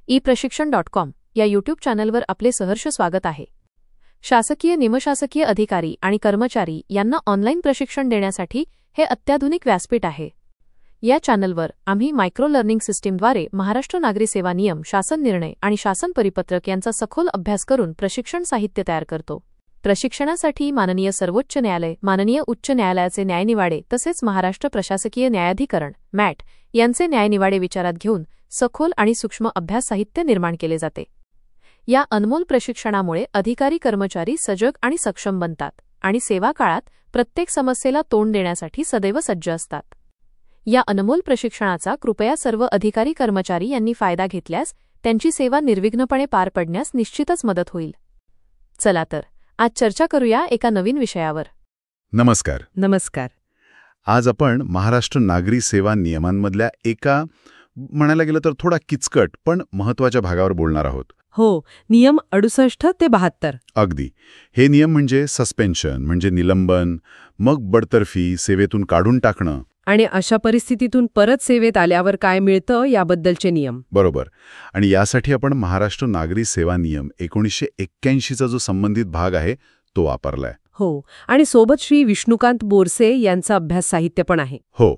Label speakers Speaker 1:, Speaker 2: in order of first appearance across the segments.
Speaker 1: ई-प्रशिक्षण.com या यूट्यूब चॅनलवर आपले सहर्ष स्वागत आहे. शासकीय निमशासकीय अधिकारी आणि कर्मचारी यांना ऑनलाईन प्रशिक्षण देण्यासाठी हे अत्याधुनिक व्यासपीठ आहे. या चॅनलवर आम्ही मायक्रो लर्निंग सिस्टीमद्वारे महाराष्ट्र नागरी सेवा नियम, शासन निर्णय आणि शासन परिपत्रक यांचा सखोल अभ्यास करून प्रशिक्षण साहित्य तयार करतो. प्रशिक्षणासाठी माननीय सर्वोच्च न्यायालय, माननीय उच्च न्यायालयाचे न्यायनिवाडे तसेच महाराष्ट्र प्रशासकीय न्यायाधिकरण मॅट यांचे न्यायनिवाडे विचारात घेऊन सखोल आणि सूक्ष्म अभ्यास साहित्य निर्माण केले जाते. या अनमोल प्रशिक्षणामुळे अधिकारी कर्मचारी सजग आणि सक्षम बनतात आणि सेवा काळात प्रत्येक समस्येला तोंड देण्यासाठी सदैव सज्ज असतात. या अनमोल प्रशिक्षणाचा कृपया सर्व अधिकारी कर्मचारी यांनी फायदा घेतल्यास त्यांची सेवा निर्विघ्नपणे पार पडण्यास निश्चितच मदत होईल. चला तर आज चर्चा करूया एका नवीन विषयावर.
Speaker 2: नमस्कार.
Speaker 3: नमस्कार.
Speaker 2: आज आपण महाराष्ट्र नागरी सेवा नियमांमधल्या एका म्हणायला गेलं तर थोडा किचकट पण महत्वाच्या भागावर बोलणार आहोत.
Speaker 3: हो, नियम 68 ते 72.
Speaker 2: अगदी. हे नियम म्हणजे सस्पेन्शन म्हणजे निलंबन, मग बडतर्फी, सेवेतून काढून टाकणं
Speaker 3: आणि अशा परिस्थितीतून परत सेवेत आल्यावर काय मिळतं याबद्दलचे नियम.
Speaker 2: बरोबर. आणि यासाठी आपण महाराष्ट्र नागरी सेवा नियम 1981चा जो संबंधित भाग आहे तो वापरलाय.
Speaker 3: हो, आणि सोबत श्री विष्णुकांत बोरसे यांचा अभ्यास साहित्य पण आहे.
Speaker 2: हो.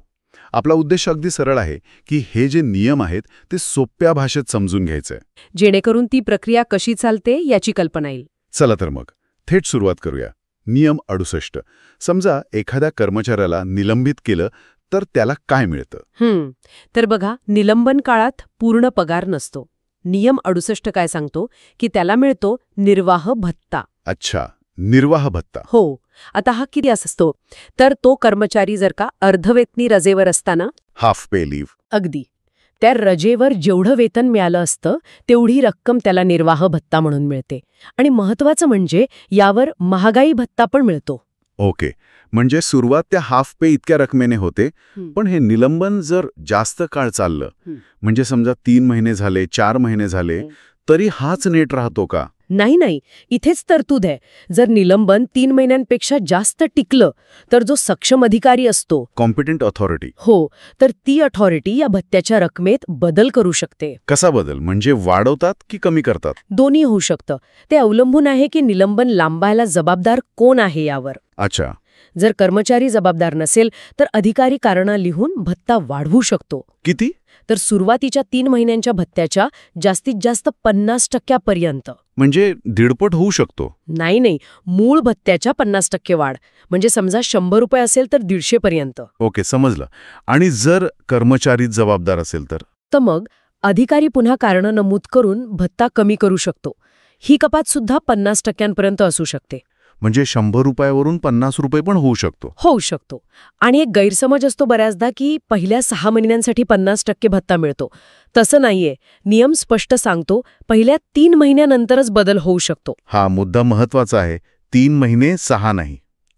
Speaker 2: आपला उद्देश अगदी सरळ आहे की हे जे नियम आहेत ते सोप्या भाषेत समजून घ्यायचंय,
Speaker 3: जेणेकरून ती प्रक्रिया कशी चालते याची कल्पना येईल.
Speaker 2: चला तर मग थेट सुरुवात करूया. नियम 68. समजा एखाद्या कर्मचाऱ्याला निलंबित केलं तर त्याला काय मिळतं?
Speaker 3: तर बघा, निलंबन काळात पूर्ण पगार नसतो. नियम 68 काय सांगतो की त्याला मिळतो निर्वाह भत्ता.
Speaker 2: अच्छा, निर्वाह भत्ता.
Speaker 3: हो. आता हा किती असतो तर तो कर्मचारी जर का अर्धवेतनी रजेवर असताना,
Speaker 2: हाफ पे लीव्ह,
Speaker 3: अगदी त्या रजेवर जेवढं वेतन मिळालं असतं तेवढी रक्कम त्याला निर्वाह भत्ता म्हणून मिळते. आणि महत्वाचं म्हणजे यावर महागाई भत्ता पण मिळतो.
Speaker 2: ओके. म्हणजे सुरुवात त्या हाफ पे इतक्या रकमेने होते, पण हे निलंबन जर जास्त काळ चाललं, म्हणजे समजा 3 महिने झाले, 4 महिने झाले, तरी हाच नेट राहतो का?
Speaker 3: नाही, इथेच तरतूद आहे. जर निलंबन 3 महिन्यांपेक्षा जास्त टिकलं तर जो सक्षम अधिकारी असतो,
Speaker 2: कॉम्पिटंट ऑथॉरिटी,
Speaker 3: हो, तर ती अथॉरिटी या भत्त्याच्या रकमेत बदल करू शकते.
Speaker 2: कसा बदल? म्हणजे वाढवतात की कमी करतात?
Speaker 3: दोन्ही होऊ शकतं. ते अवलंबून आहे की निलंबन लांबायला जबाबदार कोण आहे यावर.
Speaker 2: अच्छा.
Speaker 3: जर कर्मचारी जबाबदार नसेल तर अधिकारी कारणं लिहून भत्ता वाढवू शकतो.
Speaker 2: किती?
Speaker 3: तर सुरुवातीच्या 3 महिन्यांच्या भत्त्याच्या जास्तीत जास्त 50%
Speaker 2: म्हणजे 1.5 होऊ शकतो?
Speaker 3: नाही, मूळ भत्त्याच्या 50% वाढ. म्हणजे समजा 100 रुपये असेल तर 150 पर्यंत.
Speaker 2: ओके, समजलं. आणि जर कर्मचारी जबाबदार असेल तर
Speaker 3: मग अधिकारी पुन्हा कारणं नमूद करून भत्ता कमी करू शकतो. ही कपात सुद्धा 50% असू शकते.
Speaker 2: म्हणजे 100 रुपयावरून 50 रुपये पण होऊ शकतो.
Speaker 3: आणि एक गैरसमज असतो बऱ्याचदा की पहिल्या 6 महिन्यांसाठी 50% भत्ता मिळतो. तसं नाहीये. नियम स्पष्ट सांगतो पहिल्या 3 महिन्यानंतरच बदल होऊ शकतो.
Speaker 2: हा मुद्दा महत्वाचा आहे. 3 महिने 6 नाही.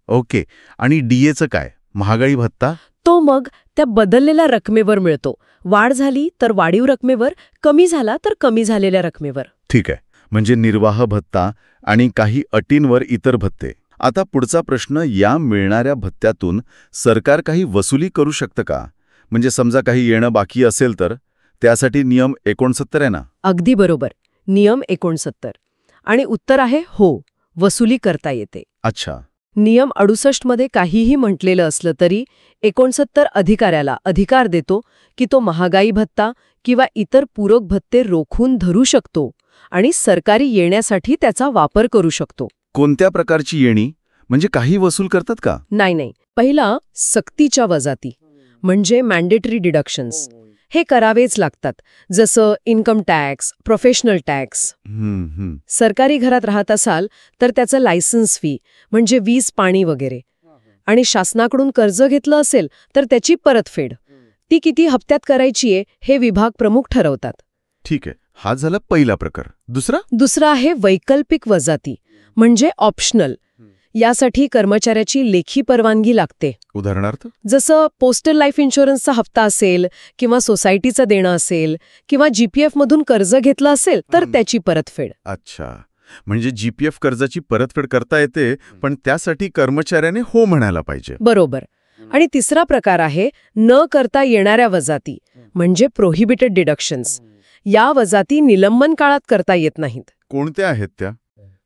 Speaker 2: ओके. आणि डीएचं काय? महागाई भत्ता?
Speaker 3: तो मग त्या बदललेल्या रकमेवर मिळतो. वाढ झाली तर वाढीव रकमेवर, कमी झाला तर कमी झालेल्या रकमेवर.
Speaker 2: ठीक आहे. म्हणजे निर्वाह भत्ता आणि काही अटींवर इतर भत्ते. आता पुढचा प्रश्न, या मिळणाऱ्या भत्त्यातून सरकार काही वसुली करू शकतं का? म्हणजे समजा काही येणं बाकी असेल तर त्यासाठी नियम 69 आहे ना? अगदी
Speaker 3: बरोबर. नियम 69. आणि उत्तर आहे हो, वसुली करता येते.
Speaker 2: अच्छा.
Speaker 3: नियम 68 मध्ये काहीही म्हटलेलं असलं तरी 69 अधिकाऱ्याला अधिकार देतो की तो महागाई भत्ता किंवा इतर पूरक भत्ते रोखून धरू शकतो आणि सरकारी येण्यासाठी त्याचा वापर करू शकतो.
Speaker 2: कोणत्या प्रकारची येणी? म्हणजे काही वसूल करतात का?
Speaker 3: नाही. पहिला सक्तीच्या वजाती म्हणजे मॅन्डेटरी डिडक्शन्स. हे करावेच लागतात. जसं इन्कम टॅक्स, प्रोफेशनल टॅक्स. सरकारी घरात राहत असाल तर त्याचं लायसन्स फी म्हणजे वीज, पाणी वगैरे. आणि शासनाकडून कर्ज घेतलं असेल तर त्याची परतफेड. ती किती हप्त्यात करायची आहे हे विभाग प्रमुख ठरवतात.
Speaker 2: ठीक आहे. हा झाला पहिला प्रकार.
Speaker 3: दुसरा आहे वैकल्पिक वजाती म्हणजे ऑप्शनल. यासाठी कर्मचाऱ्याची लेखी परवानगी लागते.
Speaker 2: उदाहरणार्थ
Speaker 3: जसं पोस्टल लाईफ इन्शुरन्सचा हप्ता असेल किंवा सोसायटीचं देणं असेल किंवा जीपीएफ मधून कर्ज घेतलं असेल तर त्याची परतफेड.
Speaker 2: अच्छा. म्हणजे जीपीएफ कर्जाची परतफेड करता येते, पण त्यासाठी कर्मचाऱ्याने हो म्हणायला पाहिजे.
Speaker 3: बरोबर. आणि तिसरा प्रकार आहे न करता येणाऱ्या वजाती म्हणजे प्रोहिबिटेड डिडक्शन्स. या वजाती निलंबन काळात करता येत नाहीत.
Speaker 2: कोणत्या आहेत त्या?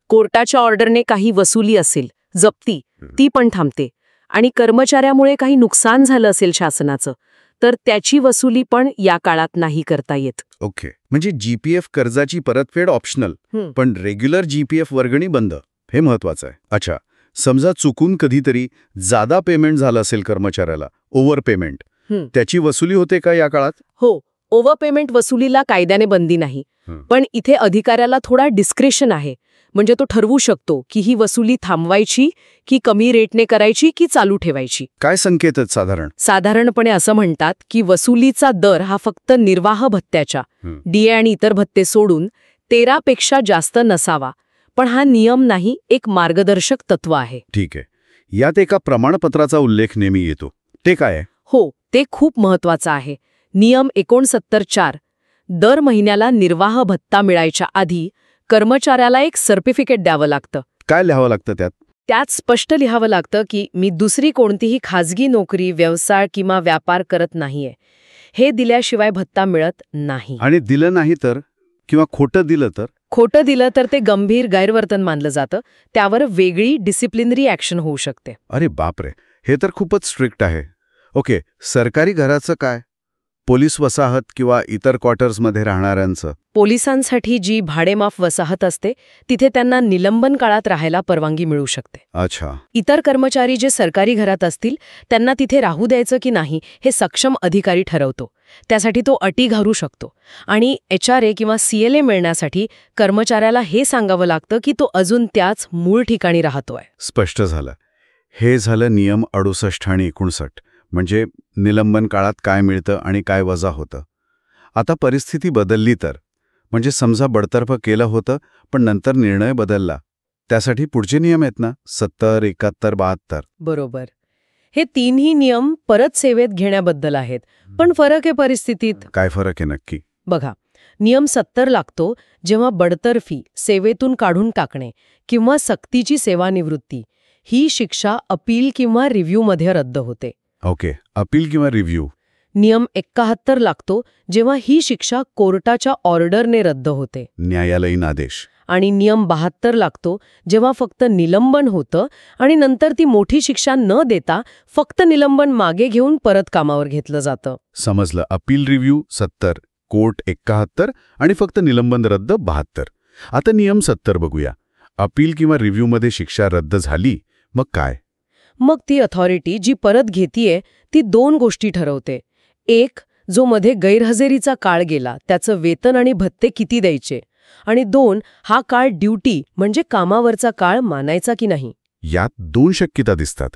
Speaker 3: कोर्टाच्या ऑर्डरने काही वसुली असेल, जप्ती, ती पण थांबते. आणि कर्मचाऱ्यामुळे काही नुकसान झालं असेल शासनाचं, तर त्याची वसुली पण या काळात नाही करता येत.
Speaker 2: ओके, म्हणजे जीपीएफ कर्जाची परतफेड ऑप्शनल, पण रेग्युलर जीपीएफ वर्गणी बंद. हे महत्वाचं आहे. अच्छा, समजा चुकून कधीतरी जादा पेमेंट झालं असेल कर्मचाऱ्याला, ओव्हर पेमेंट, त्याची वसुली होते का या काळात?
Speaker 3: हो, ओव्हर पेमेंट वसुलीला कायद्याने बंदी नाही. पण इथे अधिकाऱ्याला थोडा डिस्क्रेशन आहे. म्हणजे तो ठरवू शकतो की ही वसुली थांबवायची की कमी रेटने करायची की चालू ठेवायची.
Speaker 2: काय संकेत आहेत साधारण?
Speaker 3: साधारणपणे असं म्हणतात की वसुलीचा दर हा फक्त निर्वाह भत्त्याच्या, डीए आणि इतर भत्ते सोडून 13 पेक्षा जास्त नसावा. पण हा नियम नाही, एक मार्गदर्शक तत्व आहे.
Speaker 2: ठीक आहे. यात एका प्रमाणपत्राचा उल्लेख नेहमी येतो. ते काय आहे?
Speaker 3: हो, ते खूप महत्वाचं आहे. नियम 69(4). दर महिन्याला निर्वाह भत्ता मिळायच्या आधी कर्मचाऱ्याला एक सर्टिफिकेट द्यावं लागतं.
Speaker 2: काय लिहावं लागतं त्यात?
Speaker 3: त्यात स्पष्ट लिहावं लागतं की मी दुसरी कोणतीही खाजगी नोकरी, व्यवसाय किंवा व्यापार करत नाहीये. हे दिल्याशिवाय भत्ता मिळत नाही.
Speaker 2: आणि दिलं नाही तर, किंवा खोटं दिलं तर?
Speaker 3: खोटं दिलं तर ते गंभीर गैरवर्तन मानलं जातं. त्यावर वेगळी डिसिप्लिनरी ॲक्शन होऊ शकते.
Speaker 2: अरे बापरे, हे तर खूपच स्ट्रिक्ट आहे. ओके, सरकारी घराचं काय? पोलीस वसाहत किंवा इतर क्वार्टर्समध्ये राहणाऱ्यांचं?
Speaker 3: पोलिसांसाठी जी भाडेमाफ वसाहत असते तिथे त्यांना निलंबन काळात राहायला परवानगी मिळू शकते.
Speaker 2: अच्छा.
Speaker 3: इतर कर्मचारी जे सरकारी घरात असतील त्यांना तिथे राहू द्यायचं की नाही हे सक्षम अधिकारी ठरवतो. त्यासाठी तो अटी घालू शकतो. आणि HRA किंवा CLA मिळण्यासाठी कर्मचाऱ्याला हे सांगावं लागतं की तो अजून त्याच मूळ ठिकाणी राहतोय.
Speaker 2: स्पष्ट झालं. हे झालं नियम 68 आणि 59. म्हणजे निलंबन काळात काय मिळतं आणि काय वजा होतं. आता परिस्थिती बदलली तर, म्हणजे समजा बडतर्फ केलं होतं पण नंतर निर्णय बदलला, त्यासाठी पुढचे नियम आहेत ना, 70, 71, 72.
Speaker 3: बरोबर. हे तीनही नियम परत सेवेत घेण्याबद्दल आहेत. पण फरक आहे परिस्थितीत.
Speaker 2: काय फरक आहे नक्की?
Speaker 3: बघा, नियम 70 लागतो जेव्हा बडतर्फी, सेवेतून काढून टाकणे किंवा सक्तीची सेवानिवृत्ती ही शिक्षा अपील किंवा रिव्ह्यूमध्ये रद्द होते.
Speaker 2: ओके, अपील किंवा रिव्ह्यू.
Speaker 3: नियम 71 लागतो जेव्हा ही शिक्षा कोर्टाच्या ऑर्डरने रद्द होते,
Speaker 2: न्यायालयीन आदेश.
Speaker 3: आणि नियम 72 लागतो जेव्हा फक्त निलंबन होतं आणि नंतर ती मोठी शिक्षा न देता फक्त निलंबन मागे घेऊन परत कामावर घेतलं जातं.
Speaker 2: समजलं. अपील रिव्ह्यू 70, कोर्ट 71 आणि फक्त निलंबन रद्द 72. आता नियम 70 बघूया. अपील किंवा रिव्ह्यूमध्ये शिक्षा रद्द झाली, मग काय?
Speaker 3: मग ती अथॉरिटी जी परत घेतीये ती 2 गोष्टी ठरवते. एक, जो मध्ये गैरहजेरीचा काळ गेला त्याचं वेतन आणि भत्ते किती द्यायचे. आणि 2, हा काळ ड्युटी म्हणजे कामावरचा काळ मानायचा की नाही.
Speaker 2: यात 2 शक्यता दिसतात.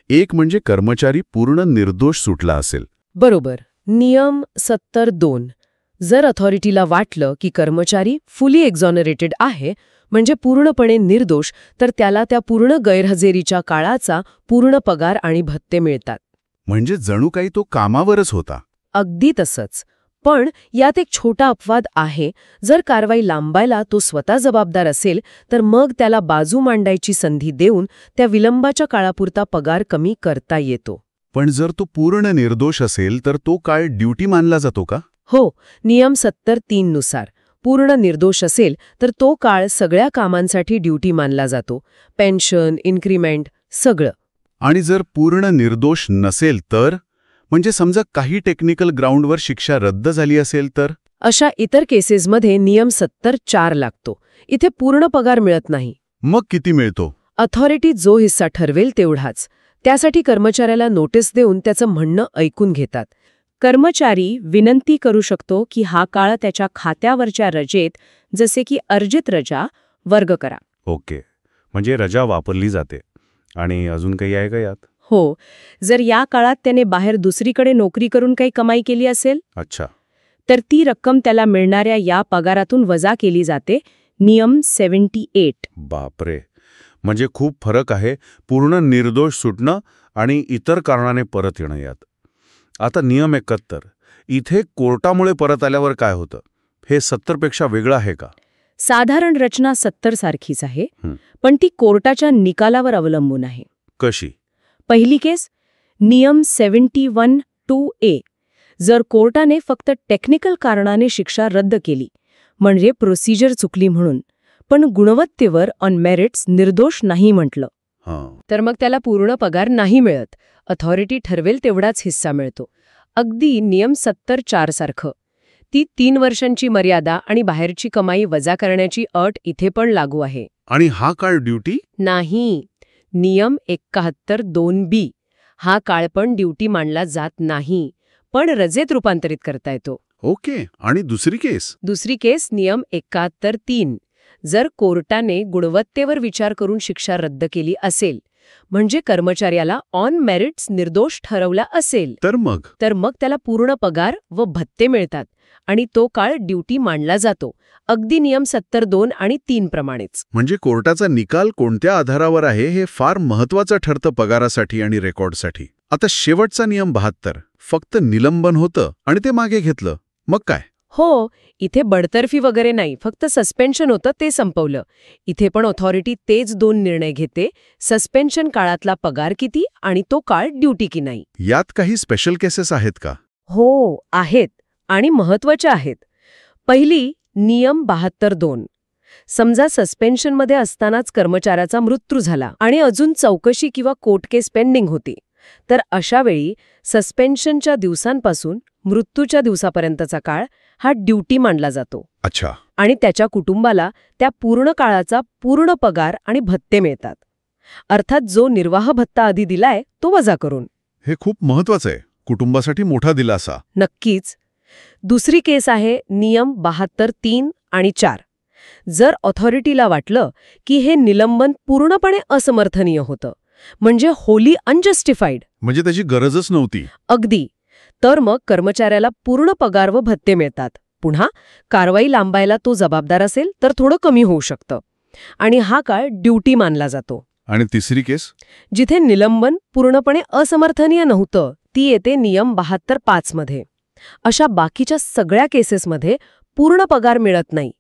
Speaker 2: एक म्हणजे कर्मचारी पूर्ण निर्दोष सुटला असेल.
Speaker 3: बरोबर. नियम 70(2). जर अथॉरिटीला वाटलं की कर्मचारी फुली एक्झॉनरेटेड आहे, म्हणजे पूर्णपणे निर्दोष, तर त्याला त्या पूर्ण गैरहजेरीच्या काळाचा पूर्ण पगार आणि भत्ते मिळतात.
Speaker 2: म्हणजे जणू काही तो कामावरच होता.
Speaker 3: अगदी तसंच. पण यात एक छोटा अपवाद आहे. जर कारवाई लांबायला तो स्वतः जबाबदार असेल तर मग त्याला बाजू मांडायची संधी देऊन त्या विलंबाच्या काळापुरता पगार कमी करता येतो.
Speaker 2: पण जर तो पूर्ण निर्दोष असेल तर तो काळ ड्युटी मानला जातो का?
Speaker 3: हो, नियम 70(3) नुसार पूर्ण निर्दोष असेल तर तो काळ सगळ्या कामांसाठी ड्युटी मानला जातो. पेन्शन, इन्क्रिमेंट, सगळं.
Speaker 2: आणि जर पूर्ण निर्दोष नसेल तर, म्हणजे समजा काही टेक्निकल ग्राउंडवर शिक्षा रद्द झाली असेल तर?
Speaker 3: अशा इतर केसेसमध्ये नियम 70(4) लागतो. इथे पूर्ण पगार मिळत नाही.
Speaker 2: मग किती मिळतो?
Speaker 3: अथॉरिटी जो हिस्सा ठरवेल तेवढाच. त्यासाठी कर्मचाऱ्याला नोटीस देऊन त्याचं म्हणणं ऐकून घेतात. कर्मचारी विनंती करू शकतो की हा काळ त्याच्या खात्यावरच्या रजेत, जसे की अर्जित रजा, वर्ग करा.
Speaker 2: ओके, म्हणजे रजा वापरली जाते. आणि अजून काही आहे का यात?
Speaker 3: हो, जर या काळात त्याने बाहेर दुसरीकडे नोकरी करून काही कमाई केली असेल,
Speaker 2: अच्छा,
Speaker 3: तर ती रक्कम त्याला मिळणाऱ्या या पगारातून वजा केली जाते. नियम 78.
Speaker 2: बापरे, म्हणजे खूप फरक आहे पूर्ण निर्दोष सुटणं आणि इतर कारणाने परत येणं यात. आता नियम 71. इथे कोर्टामुळे परत आल्यावर काय होतं? हे 70 पेक्षा वेगळं आहे का?
Speaker 3: साधारण रचना 70 सारखीच आहे, पण ती कोर्टाच्या निकालावर अवलंबून आहे.
Speaker 2: कशी?
Speaker 3: पहिली केस, नियम 71(2)(a). जर कोर्टाने फक्त टेक्निकल कारणाने शिक्षा रद्द केली, म्हणजे प्रोसिजर चुकली म्हणून, पण गुणवत्तेवर ऑन मेरिट्स निर्दोष नाही म्हटलं, तर मग त्याला पूर्ण पगार नाही मिळत. अथॉरिटी ठरवेल तेवढाच हिस्सा मिळतो. अगदी नियम 70(4) सारखं. ती 3 वर्षांची मर्यादा आणि बाहेरची कमाई वजा करण्याची अट इथे पण लागू आहे.
Speaker 2: आणि हा काळ ड्युटी
Speaker 3: नाही. नियम 71(2)(b) हा काळ पण ड्युटी मानला जात नाही, पण रजेत रूपांतरित करता येतो.
Speaker 2: ओके. आणि दुसरी केस
Speaker 3: नियम 71(3). जर कोर्टाने गुणवत्तेवर विचार करून शिक्षा रद्द केली असेल, म्हणजे कर्मचाऱ्याला ऑन मेरिट्स निर्दोष ठरवला असेल,
Speaker 2: तर मग
Speaker 3: त्याला पूर्ण पगार व भत्ते मिळतात आणि तो काळ ड्युटी मानला जातो, अगदी नियम 72 आणि 3 प्रमाणेच.
Speaker 2: म्हणजे कोर्टाचा निकाल कोणत्या आधारावर आहे हे फार महत्वाचं ठरतं पगारासाठी आणि रेकॉर्डसाठी. आता शेवटचा नियम 72, फक्त निलंबन होतं आणि ते मागे घेतलं, मग काय?
Speaker 3: हो, इथे बडतर्फी वगैरे नाही, फक्त सस्पेन्शन होतं, ते संपवलं. इथे पण ऑथॉरिटी तेच 2 निर्णय घेते, सस्पेन्शन काळातला पगार किती आणि तो काळ ड्युटी की नाही.
Speaker 2: यात काही स्पेशल केसेस आहेत का?
Speaker 3: हो, आहेत आणि महत्वाच्या आहेत. पहिली, नियम 72(2). समजा सस्पेन्शनमध्ये असतानाच कर्मचाऱ्याचा मृत्यू झाला आणि अजून चौकशी किंवा कोर्ट केस पेंडिंग होती, तर अशा वेळी सस्पेन्शनच्या दिवसांपासून मृत्यूच्या दिवसापर्यंतचा काळ हा ड्युटी मानला जातो.
Speaker 2: अच्छा.
Speaker 3: आणि त्याच्या कुटुंबाला त्या पूर्ण काळाचा पूर्ण पगार आणि भत्ते मिळतात. अर्थात जो निर्वाह भत्ता आधी दिलाय तो वजा करून.
Speaker 2: हे खूप महत्वाचं आहे, कुटुंबासाठी मोठा दिलासा.
Speaker 3: नक्कीच. दुसरी केस आहे नियम 72(3) आणि 4. जर ऑथॉरिटीला वाटलं की हे निलंबन पूर्णपणे असमर्थनीय होतं, म्हणजे होली अनजस्टिफाईड,
Speaker 2: म्हणजे त्याची गरजच नव्हती,
Speaker 3: अगदी, तर मग कर्मचाऱ्याला पूर्ण पगार व भत्ते मिळतात. पुन्हा कारवाई लांबायला तो जबाबदार असेल तर थोडं कमी होऊ शकतं आणि हा काळ ड्युटी मानला जातो.
Speaker 2: आणि तिसरी केस,
Speaker 3: जिथे निलंबन पूर्णपणे असमर्थनीय नव्हतं, ती येते नियम 72(5) मध्ये. अशा बाकीच्या सगळ्या केसेसमध्ये पूर्ण पगार मिळत नाही,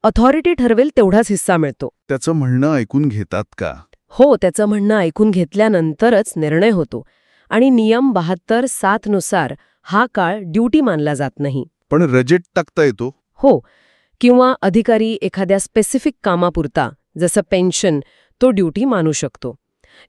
Speaker 3: अथॉरिटी ठरवेल तेवढाच हिस्सा मिळतो.
Speaker 2: त्याचं म्हणणं ऐकून घेतात का?
Speaker 3: हो, त्याचं म्हणणं ऐकून घेतल्यानंतरच निर्णय होतो आणि नियम 72(7) नुसार हा काळ ड्युटी मानला जात नाही.
Speaker 2: पण रजेत टाकता येतो?
Speaker 3: हो, किंवा अधिकारी एखाद्या स्पेसिफिक कामापुरता, जसं पेन्शन, तो ड्युटी मानू शकतो.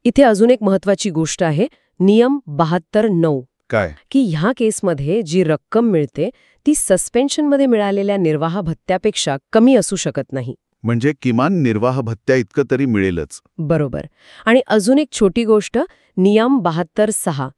Speaker 3: इथे अजून एक महत्वाची गोष्ट आहे, नियम 72(9).
Speaker 2: काय?
Speaker 3: की ह्या केसमध्ये जी रक्कम मिळते ती सस्पेन्शनमध्ये मिळालेल्या निर्वाह भत्त्यापेक्षा कमी असू शकत नाही.
Speaker 2: म्हणजे किमान निर्वाह भत्त्या इतकं तरी मिळेलच.
Speaker 3: बरोबर. आणि अजून एक छोटी गोष्ट, नियम 72(6).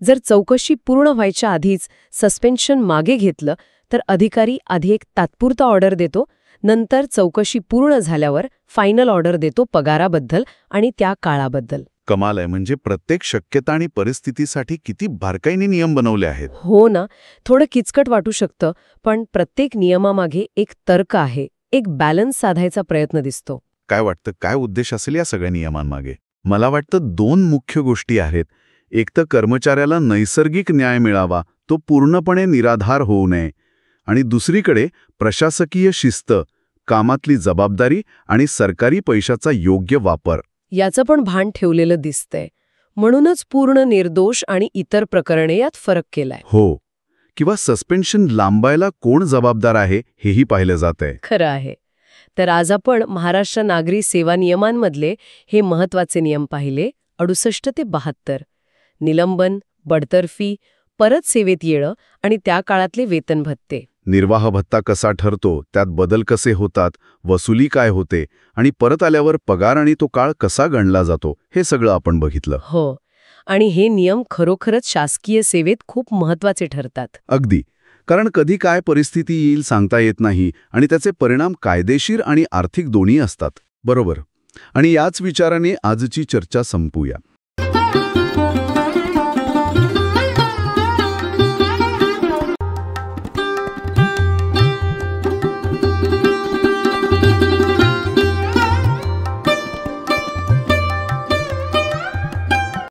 Speaker 3: जर चौकशी पूर्ण व्हायच्या आधीच सस्पेन्शन मागे घेतलं तर अधिकारी आधी एक तात्पुरता ऑर्डर देतो, नंतर चौकशी पूर्ण झाल्यावर फायनल ऑर्डर देतो पगाराबद्दल आणि त्या काळाबद्दल.
Speaker 2: कमाल आहे. म्हणजे प्रत्येक शक्यता आणि परिस्थितीसाठी किती बारकाईने नियम बनवले आहेत.
Speaker 3: हो ना. थोडं किचकट वाटू शकतं, पण प्रत्येक नियमामागे एक तर्क आहे, एक बॅलन्स साधायचा प्रयत्न दिसतो.
Speaker 2: काय वाटतं, काय उद्देश असेल या सगळ्या नियमांमागे? मला वाटतं 2 मुख्य गोष्टी आहेत. एक तर कर्मचाऱ्याला नैसर्गिक न्याय मिळावा, तो पूर्णपणे निराधार होऊ नये, आणि दुसरीकडे प्रशासकीय शिस्त, कामातली जबाबदारी आणि सरकारी पैशाचा योग्य वापर.
Speaker 3: याचं पण भान ठेवलेलं दिसतंय. म्हणूनच पूर्ण निर्दोष आणि इतर प्रकरणे यात फरक केलाय.
Speaker 2: हो, किंवा सस्पेन्शन लांबायला कोण जबाबदार आहे हेही पाहिलं जातंय.
Speaker 3: खरं आहे. तर आज आपण महाराष्ट्र नागरी सेवा नियमांमधले हे महत्वाचे नियम पाहिले, 68 ते 72. निलंबन, बडतर्फी, परत सेवेत येणं आणि त्या काळातले वेतन भत्ते.
Speaker 2: निर्वाह भत्ता कसा ठरतो, त्यात बदल कसे होतात, वसुली काय होते आणि परत आल्यावर पगार आणि तो काळ कसा गणला जातो, हे सगळं आपण बघितलं.
Speaker 3: हो, आणि हे नियम खरोखरच शासकीय सेवेत खूप महत्वाचे ठरतात.
Speaker 2: अगदी. कारण कधी काय परिस्थिती येईल सांगता येत नाही आणि त्याचे परिणाम कायदेशीर आणि आर्थिक दोन्ही असतात. बरोबर. आणि याच विचाराने आजची चर्चा संपूया.